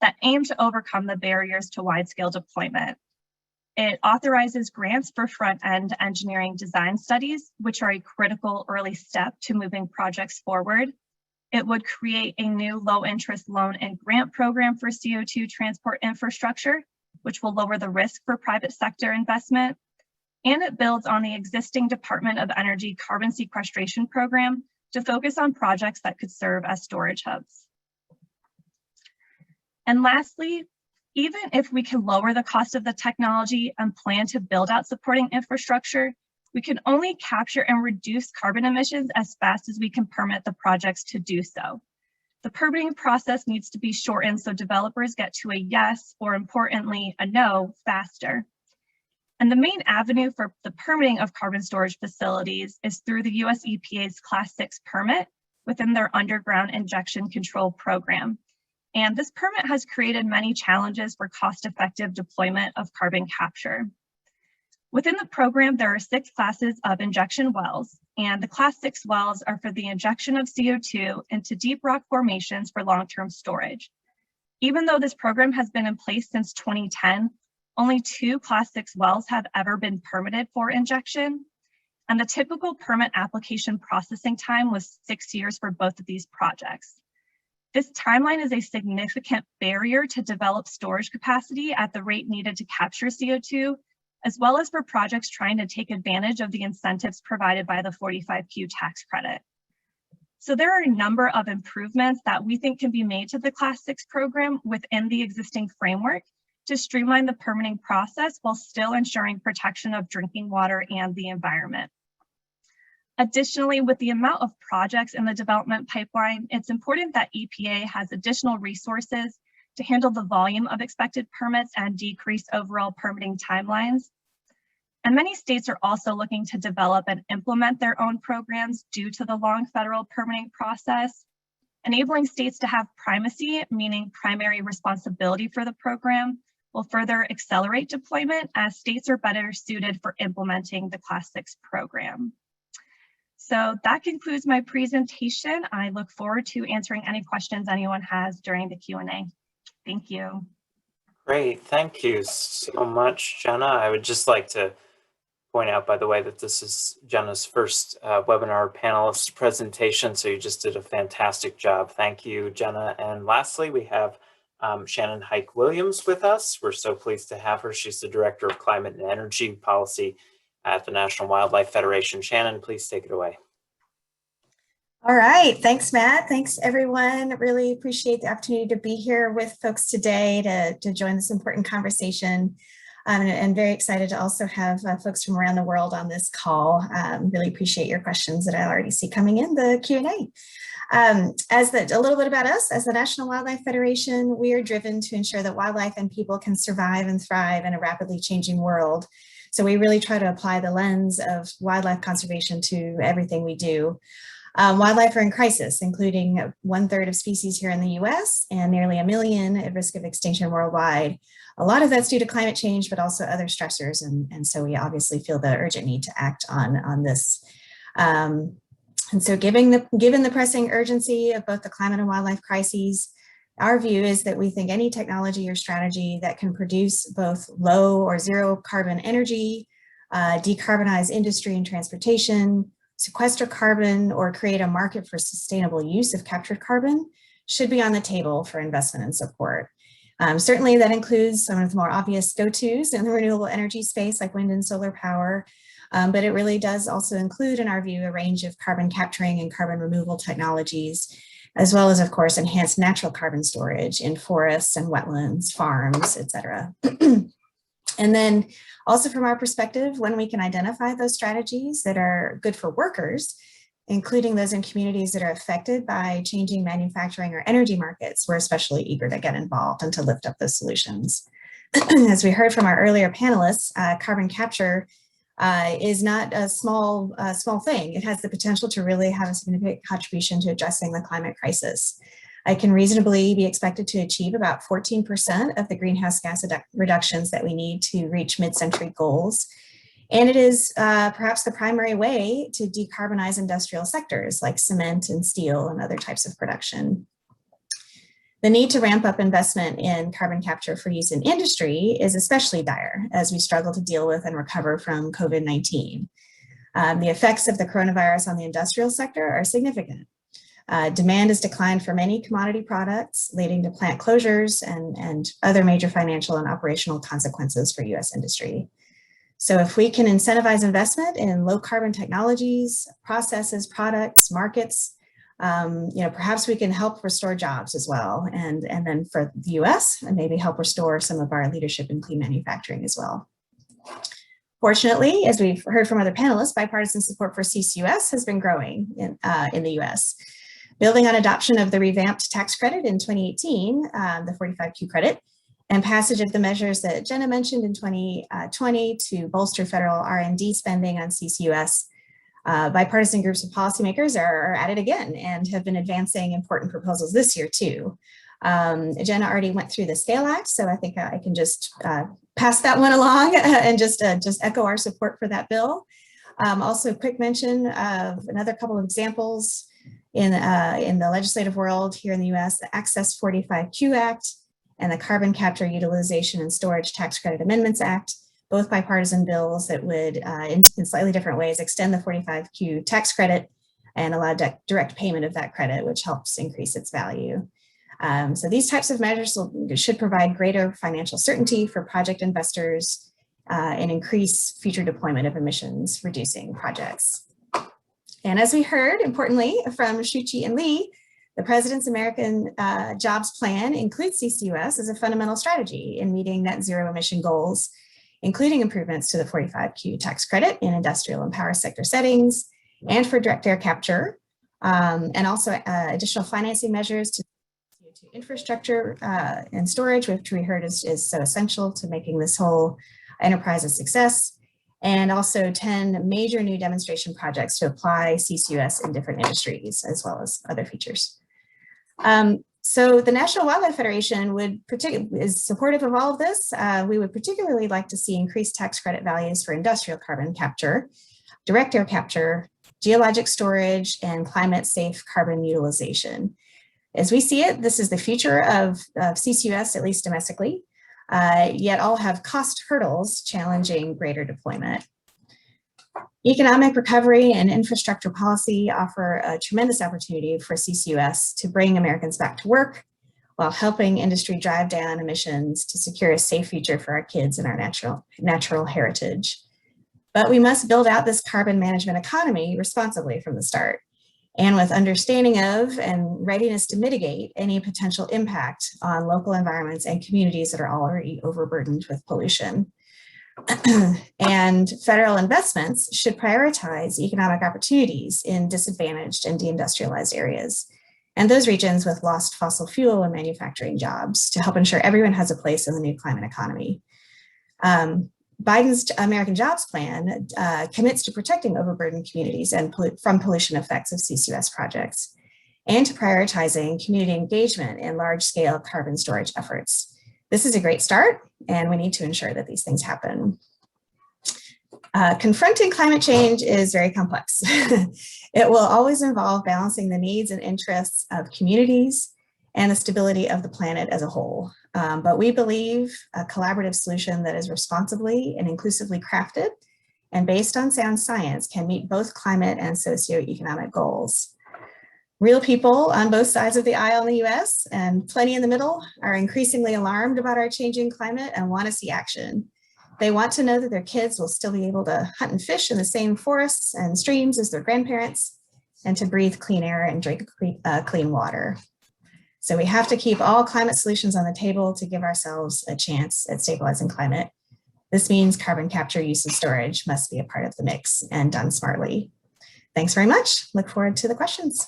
that aim to overcome the barriers to wide-scale deployment. It authorizes grants for front-end engineering design studies, which are a critical early step to moving projects forward. It would create a new low-interest loan and grant program for CO2 transport infrastructure, which will lower the risk for private sector investment. And it builds on the existing Department of Energy carbon sequestration program to focus on projects that could serve as storage hubs. And lastly, even if we can lower the cost of the technology and plan to build out supporting infrastructure, we can only capture and reduce carbon emissions as fast as we can permit the projects to do so. The permitting process needs to be shortened so developers get to a yes, or importantly, a no, faster. And the main avenue for the permitting of carbon storage facilities is through the US EPA's Class 6 permit within their underground injection control program. And this permit has created many challenges for cost-effective deployment of carbon capture. Within the program, there are 6 classes of injection wells, and the Class 6 wells are for the injection of CO2 into deep rock formations for long-term storage. Even though this program has been in place since 2010, only 2 Class 6 wells have ever been permitted for injection, and the typical permit application processing time was 6 years for both of these projects. This timeline is a significant barrier to develop storage capacity at the rate needed to capture CO2, as well as for projects trying to take advantage of the incentives provided by the 45Q tax credit. So there are a number of improvements that we think can be made to the Class 6 program within the existing framework to streamline the permitting process while still ensuring protection of drinking water and the environment. Additionally, with the amount of projects in the development pipeline, it's important that EPA has additional resources to handle the volume of expected permits and decrease overall permitting timelines. And many states are also looking to develop and implement their own programs due to the long federal permitting process. Enabling states to have primacy, meaning primary responsibility for the program, will further accelerate deployment as states are better suited for implementing the Class 6 program. So that concludes my presentation. I look forward to answering any questions anyone has during the Q&A. Thank you. Great, thank you so much, Jenna. I would just like to point out, by the way, that this is Jenna's first webinar panelist presentation, so you just did a fantastic job. Thank you, Jenna. And lastly, we have Shannon Hike-Williams with us. We're so pleased to have her. She's the Director of Climate and Energy Policy at the National Wildlife Federation. Shannon, please take it away. All right, thanks, Matt. Thanks, everyone. Really appreciate the opportunity to be here with folks today to join this important conversation. And very excited to also have folks from around the world on this call. Really appreciate your questions that I already see coming in the Q&A. A little bit about us, as the National Wildlife Federation, we are driven to ensure that wildlife and people can survive and thrive in a rapidly changing world. So we really try to apply the lens of wildlife conservation to everything we do. Wildlife are in crisis, including 1/3 of species here in the US and nearly 1 million at risk of extinction worldwide. A lot of that's due to climate change, but also other stressors. And so we obviously feel the urgent need to act on this. And so given the pressing urgency of both the climate and wildlife crises, our view is that we think any technology or strategy that can produce both low or zero carbon energy, decarbonize industry and transportation, sequester carbon, or create a market for sustainable use of captured carbon should be on the table for investment and support. Certainly that includes some of the more obvious go-tos in the renewable energy space like wind and solar power, but it really does also include, in our view, a range of carbon capturing and carbon removal technologies, as well as, of course, enhanced natural carbon storage in forests and wetlands, farms, et cetera. And then also from our perspective, when we can identify those strategies that are good for workers, including those in communities that are affected by changing manufacturing or energy markets, we're especially eager to get involved and to lift up those solutions. As we heard from our earlier panelists, carbon capture is not a small thing. It has the potential to really have a significant contribution to addressing the climate crisis. It can reasonably be expected to achieve about 14% of the greenhouse gas reductions that we need to reach mid-century goals. And it is perhaps the primary way to decarbonize industrial sectors like cement and steel and other types of production. The need to ramp up investment in carbon capture for use in industry is especially dire as we struggle to deal with and recover from COVID-19. The effects of the coronavirus on the industrial sector are significant. Demand has declined for many commodity products, leading to plant closures and other major financial and operational consequences for US industry. So if we can incentivize investment in low carbon technologies, processes, products, markets, perhaps we can help restore jobs as well. And then for the US, maybe help restore some of our leadership in clean manufacturing as well. Fortunately, as we've heard from other panelists, bipartisan support for CCS has been growing in the US. Building on adoption of the revamped tax credit in 2018, the 45Q credit, and passage of the measures that Jenna mentioned in 2020 to bolster federal R&D spending on CCUS, bipartisan groups of policymakers are at it again and have been advancing important proposals this year too. Jenna already went through the SCALE Act, so I think I can just pass that one along and just echo our support for that bill. Also, a quick mention of another couple of examples in the legislative world here in the US, the Access 45Q Act and the Carbon Capture Utilization and Storage Tax Credit Amendments Act, both bipartisan bills that would, in slightly different ways, extend the 45Q tax credit and allow direct payment of that credit, which helps increase its value. So these types of measures should provide greater financial certainty for project investors and increase future deployment of emissions reducing projects. And as we heard, importantly, from Shuchi and Lee, the President's American Jobs Plan includes CCUS as a fundamental strategy in meeting net zero emission goals, including improvements to the 45Q tax credit in industrial and power sector settings and for direct air capture, and also additional financing measures to CO2 infrastructure and storage, which we heard is so essential to making this whole enterprise a success, and also 10 major new demonstration projects to apply CCUS in different industries, as well as other features. So the National Wildlife Federation is supportive of all of this. We would particularly like to see increased tax credit values for industrial carbon capture, direct air capture, geologic storage, and climate safe carbon utilization. As we see it, this is the future of CCUS, at least domestically, yet all have cost hurdles challenging greater deployment. Economic recovery and infrastructure policy offer a tremendous opportunity for CCUS to bring Americans back to work while helping industry drive down emissions to secure a safe future for our kids and our natural heritage. But we must build out this carbon management economy responsibly from the start, and with understanding of and readiness to mitigate any potential impact on local environments and communities that are already overburdened with pollution. And federal investments should prioritize economic opportunities in disadvantaged and deindustrialized areas, and those regions with lost fossil fuel and manufacturing jobs, to help ensure everyone has a place in the new climate economy. Biden's American Jobs Plan commits to protecting overburdened communities and from pollution effects of CCUS projects, and to prioritizing community engagement in large-scale carbon storage efforts. This is a great start, and we need to ensure that these things happen. Confronting climate change is very complex. It will always involve balancing the needs and interests of communities and the stability of the planet as a whole. But we believe a collaborative solution that is responsibly and inclusively crafted and based on sound science can meet both climate and socioeconomic goals. Real people on both sides of the aisle in the US and plenty in the middle are increasingly alarmed about our changing climate and want to see action. They want to know that their kids will still be able to hunt and fish in the same forests and streams as their grandparents, and to breathe clean air and drink clean water. So we have to keep all climate solutions on the table to give ourselves a chance at stabilizing climate. This means carbon capture, use, and storage must be a part of the mix, and done smartly. Thanks very much. Look forward to the questions.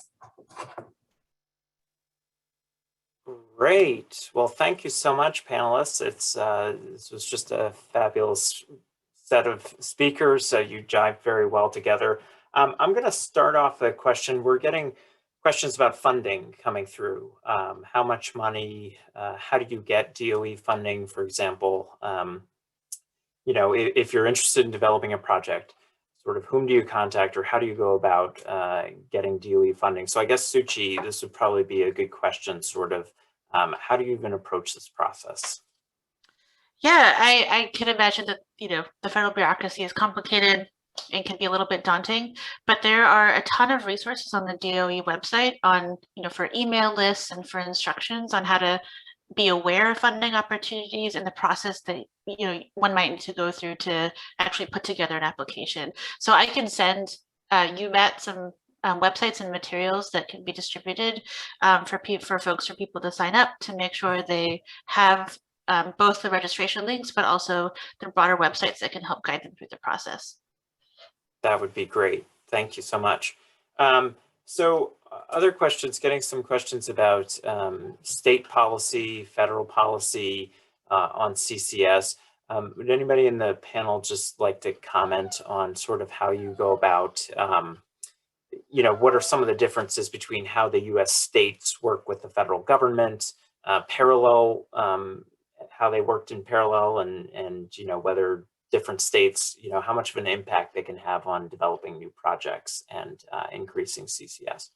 Great. Well, thank you so much, panelists. This was just a fabulous set of speakers. You jived very well together. I'm going to start off a question. We're getting questions about funding coming through. How much money? How do you get DOE funding, for example? If you're interested in developing a project, sort of whom do you contact, or how do you go about getting DOE funding? So I guess, Suchi, this would probably be a good question, sort of, how do you even approach this process? Yeah, I can imagine that, the federal bureaucracy is complicated and can be a little bit daunting, but there are a ton of resources on the DOE website on, for email lists and for instructions on how to be aware of funding opportunities and the process that one might need to go through to actually put together an application. So I can send you, Matt, some websites and materials that can be distributed for people to sign up, to make sure they have both the registration links, but also the broader websites that can help guide them through the process. That would be great. Thank you so much. So other questions, getting some questions about state policy, federal policy on CCS. Would anybody in the panel just like to comment on sort of how you go about, what are some of the differences between how the US states work with the federal government, parallel, how they worked in parallel, and whether different states, how much of an impact they can have on developing new projects and increasing CCS?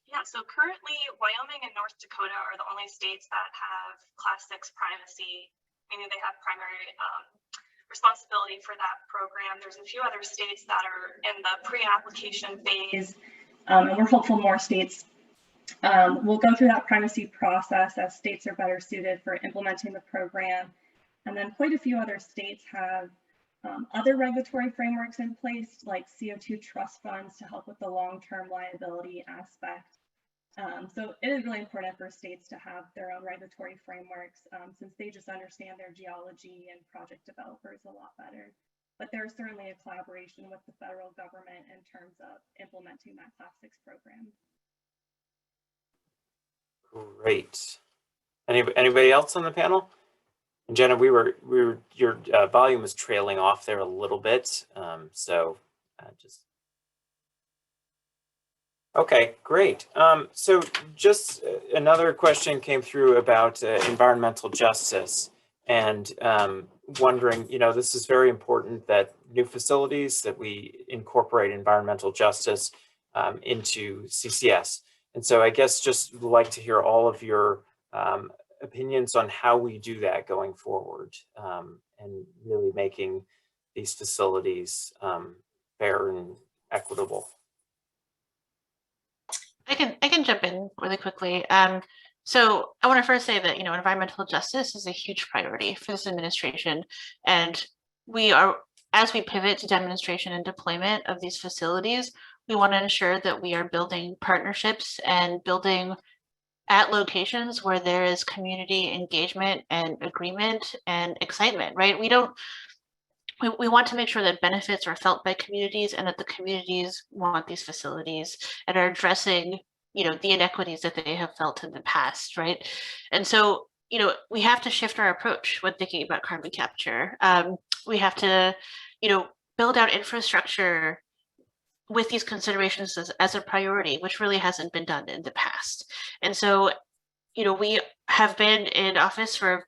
Yeah, so currently Wyoming and North Dakota are the only states that have Class 6 primacy, meaning they have primary responsibility for that program. There's a few other states that are in the pre-application phase, and we're hopeful more states we'll go through that primacy process as states are better suited for implementing the program. And then quite a few other states have other regulatory frameworks in place, like CO2 trust funds to help with the long-term liability aspect. So it is really important for states to have their own regulatory frameworks since they just understand their geology and project developers a lot better. But there's certainly a collaboration with the federal government in terms of implementing that Class 6 program. Great. Anybody else on the panel? And Jenna, your volume was trailing off there a little bit, so just. Okay, great. So just another question came through about environmental justice, and wondering, this is very important that new facilities that we incorporate environmental justice into CCS. And so I guess just would like to hear all of your opinions on how we do that going forward, and really making these facilities fair and equitable. I can jump in really quickly. So I want to first say that, environmental justice is a huge priority for this administration. And we are, as we pivot to demonstration and deployment of these facilities, we want to ensure that we are building partnerships and building at locations where there is community engagement and agreement and excitement, right? We want to make sure that benefits are felt by communities and that the communities want these facilities and are addressing, the inequities that they have felt in the past, right? And so, we have to shift our approach when thinking about carbon capture. We have to, build out infrastructure with these considerations as a priority, which really hasn't been done in the past. And so, we have been in office for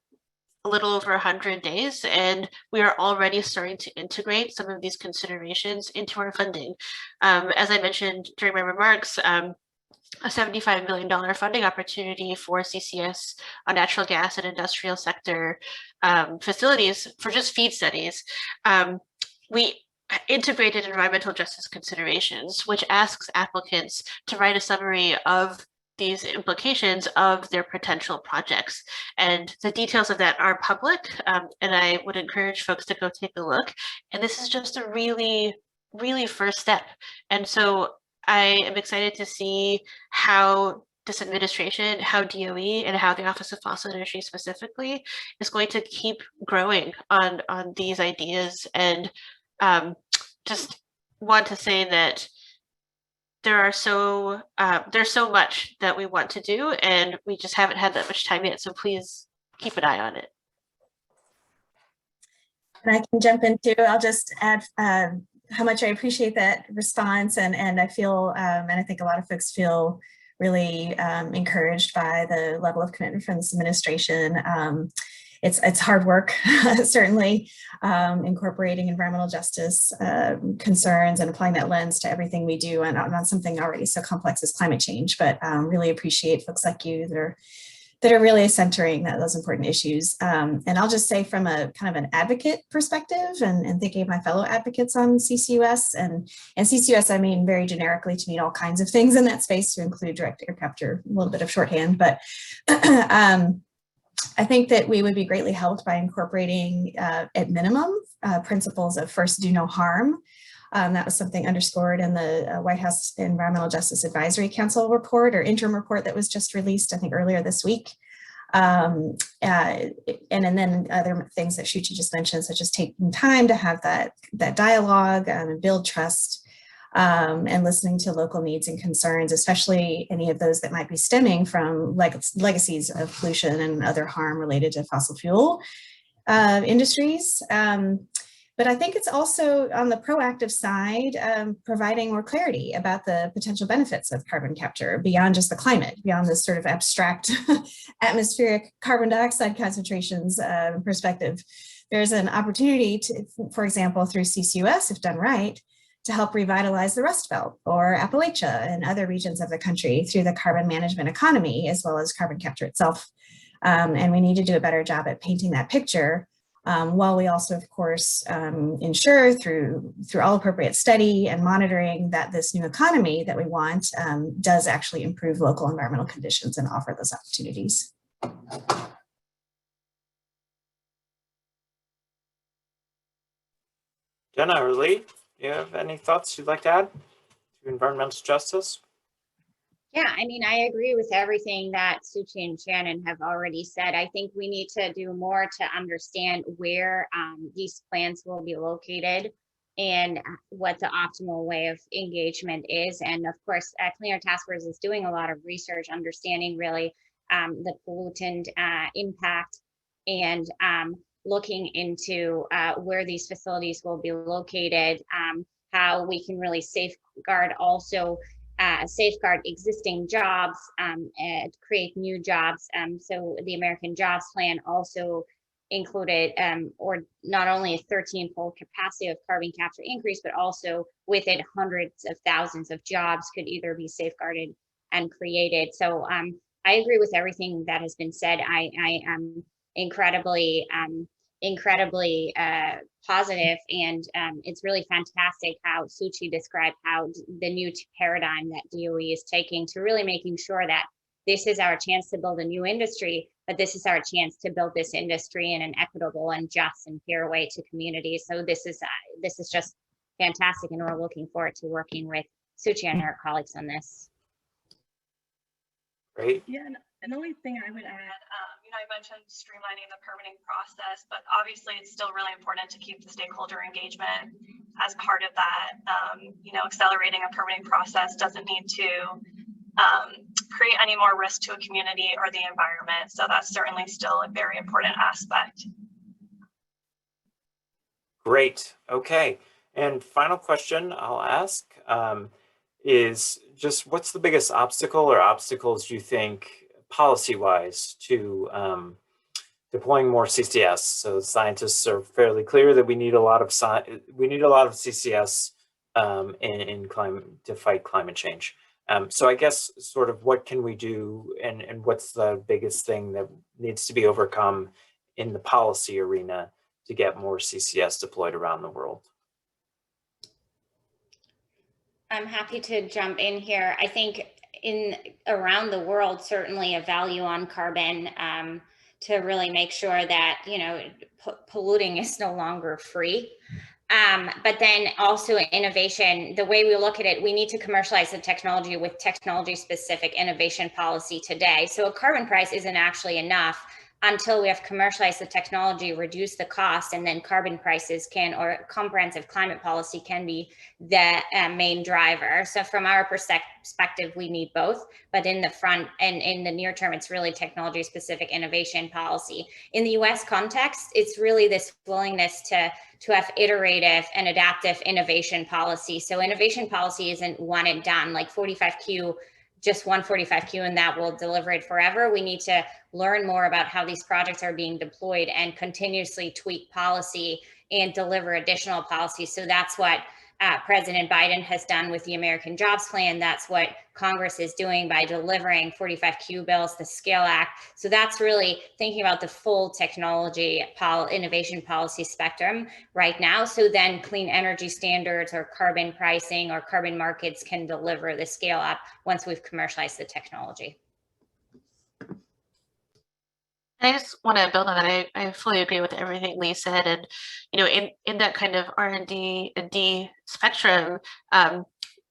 a little over 100 days, and we are already starting to integrate some of these considerations into our funding. As I mentioned during my remarks, a $75 million funding opportunity for CCS on natural gas and industrial sector facilities for just feed studies. We integrated environmental justice considerations, which asks applicants to write a summary of these implications of their potential projects. And the details of that are public, and I would encourage folks to go take a look. And this is just a really, really first step. And so I am excited to see how this administration, how DOE, and how the Office of Fossil Energy specifically is going to keep growing on these ideas. And just want to say that there's so much that we want to do, and we just haven't had that much time yet. So please keep an eye on it. And I can jump in too. I'll just add how much I appreciate that response, and I feel, and I think a lot of folks feel really encouraged by the level of commitment from this administration. It's hard work, certainly, incorporating environmental justice concerns and applying that lens to everything we do, and on something already so complex as climate change. But really appreciate folks like you that are really centering those important issues. And I'll just say, from a kind of an advocate perspective, and thinking of my fellow advocates on CCUS, and CCUS, I mean very generically to mean all kinds of things in that space, to include direct air capture, a little bit of shorthand, but I think that we would be greatly helped by incorporating, at minimum, principles of first do no harm. That was something underscored in the White House Environmental Justice Advisory Council report, or interim report, that was just released, I think, earlier this week. And then other things that Shuchi just mentioned, such as taking time to have that dialogue and build trust, and listening to local needs and concerns, especially any of those that might be stemming from legacies of pollution and other harm related to fossil fuel industries. But I think it's also, on the proactive side, providing more clarity about the potential benefits of carbon capture beyond just the climate, beyond this sort of abstract atmospheric carbon dioxide concentrations perspective. There's an opportunity to, for example, through CCUS, if done right, to help revitalize the Rust Belt or Appalachia and other regions of the country through the carbon management economy, as well as carbon capture itself. And we need to do a better job at painting that picture, while we also, of course, ensure through all appropriate study and monitoring that this new economy that we want does actually improve local environmental conditions and offer those opportunities. Jenna or Lee, do you have any thoughts you'd like to add to environmental justice? Yeah, I mean, I agree with everything that Shuchi and Shannon have already said. I think we need to do more to understand where these plants will be located and what the optimal way of engagement is. And of course, Clean Air Task Force is doing a lot of research, understanding really the pollutant impact, and looking into where these facilities will be located, how we can really safeguard also safeguard existing jobs and create new jobs. So the American Jobs Plan also included, or not only a 13-fold capacity of carbon capture increase, but also with it hundreds of thousands of jobs could either be safeguarded and created. So I agree with everything that has been said. I am incredibly positive, and it's really fantastic how Suchi described how the new paradigm that DOE is taking to really making sure that this is our chance to build a new industry, but this is our chance to build this industry in an equitable and just and fair way to communities. So this is just fantastic, and we're looking forward to working with Suchi and her colleagues on this. Great. Yeah, and the only thing I would add, I mentioned streamlining the permitting process, but obviously it's still really important to keep the stakeholder engagement as part of that. Accelerating a permitting process doesn't need to create any more risk to a community or the environment. So that's certainly still a very important aspect. Great. Okay. And final question I'll ask is just what's the biggest obstacle or obstacles you think policy-wise to deploying more CCS? So scientists are fairly clear that we need a lot of CCS in climate to fight climate change. So I guess sort of what can we do, and what's the biggest thing that needs to be overcome in the policy arena to get more CCS deployed around the world? I'm happy to jump in here. I think around the world, certainly a value on carbon to really make sure that, polluting is no longer free. But then also innovation, the way we look at it, we need to commercialize the technology with technology specific innovation policy today. So a carbon price isn't actually enough until we have commercialized the technology, reduce the cost, and then carbon prices or comprehensive climate policy can be the main driver. So from our perspective, we need both, but in the front and in the near term, it's really technology specific innovation policy. In the US context, it's really this willingness to have iterative and adaptive innovation policy. So innovation policy isn't one and done, like 45Q, just one 45Q and that will deliver it forever. We need to learn more about how these projects are being deployed and continuously tweak policy and deliver additional policy. So that's what President Biden has done with the American Jobs Plan. That's what Congress is doing by delivering 45Q bills, the SCALE Act. So that's really thinking about the full technology innovation policy spectrum right now. So then clean energy standards or carbon pricing or carbon markets can deliver the scale up once we've commercialized the technology. I just want to build on that. I fully agree with everything Lee said. And, in that kind of R&D and D spectrum,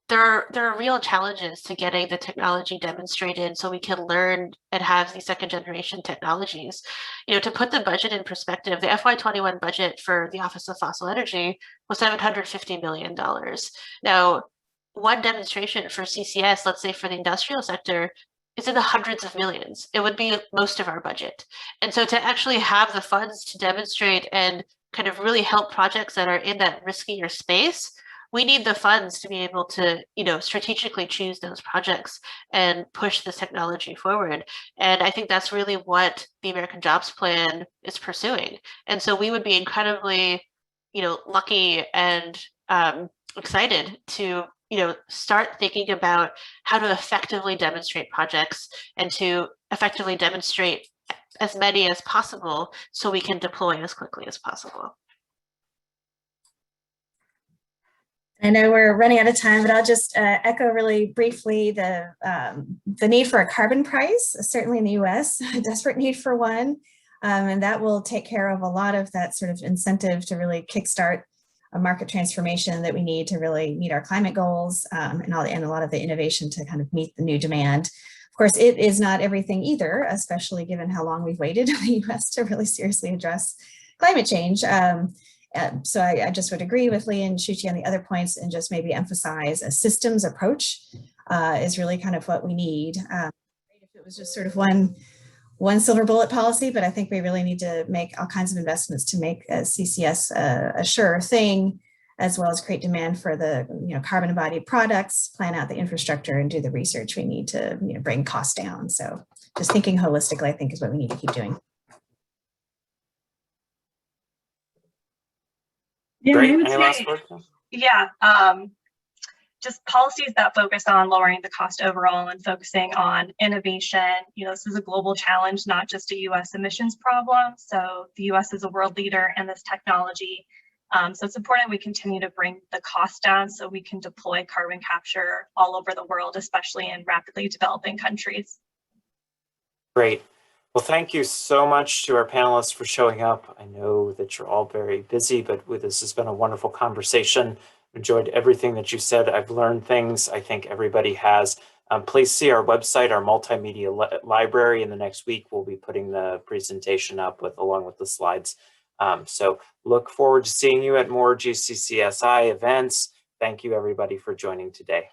there are real challenges to getting the technology demonstrated so we can learn and have these second generation technologies. To put the budget in perspective, the FY21 budget for the Office of Fossil Energy was $750 million. Now, one demonstration for CCS, let's say for the industrial sector, it's in the hundreds of millions. It would be most of our budget. And so to actually have the funds to demonstrate and kind of really help projects that are in that riskier space, we need the funds to be able to, strategically choose those projects and push this technology forward. And I think that's really what the American Jobs Plan is pursuing. And so we would be incredibly, lucky and excited to start thinking about how to effectively demonstrate projects and to effectively demonstrate as many as possible so we can deploy as quickly as possible. I know we're running out of time, but I'll just echo really briefly the need for a carbon price, certainly in the US, a desperate need for one. And that will take care of a lot of that sort of incentive to really kickstart a market transformation that we need to really meet our climate goals and a lot of the innovation to kind of meet the new demand. Of course, it is not everything either, especially given how long we've waited in the US to really seriously address climate change. So I just would agree with Lee and Shuchi on the other points and just maybe emphasize a systems approach is really kind of what we need. If it was just sort of one silver bullet policy, but I think we really need to make all kinds of investments to make CCS a sure thing as well as create demand for the carbon embodied products, plan out the infrastructure, and do the research we need to bring costs down. So just thinking holistically, I think, is what we need to keep doing. Yeah, Great. I would Any say, last words? yeah, just policies that focus on lowering the cost overall and focusing on innovation. This is a global challenge, not just a US emissions problem. So the US is a world leader in this technology. So it's important we continue to bring the cost down so we can deploy carbon capture all over the world, especially in rapidly developing countries. Great. Well, thank you so much to our panelists for showing up. I know that you're all very busy, but this has been a wonderful conversation. Enjoyed everything that you said. I've learned things. I think everybody has. Please see our website, our multimedia library. In the next week, we'll be putting the presentation up along with the slides. So look forward to seeing you at more GCCSI events. Thank you, everybody, for joining today.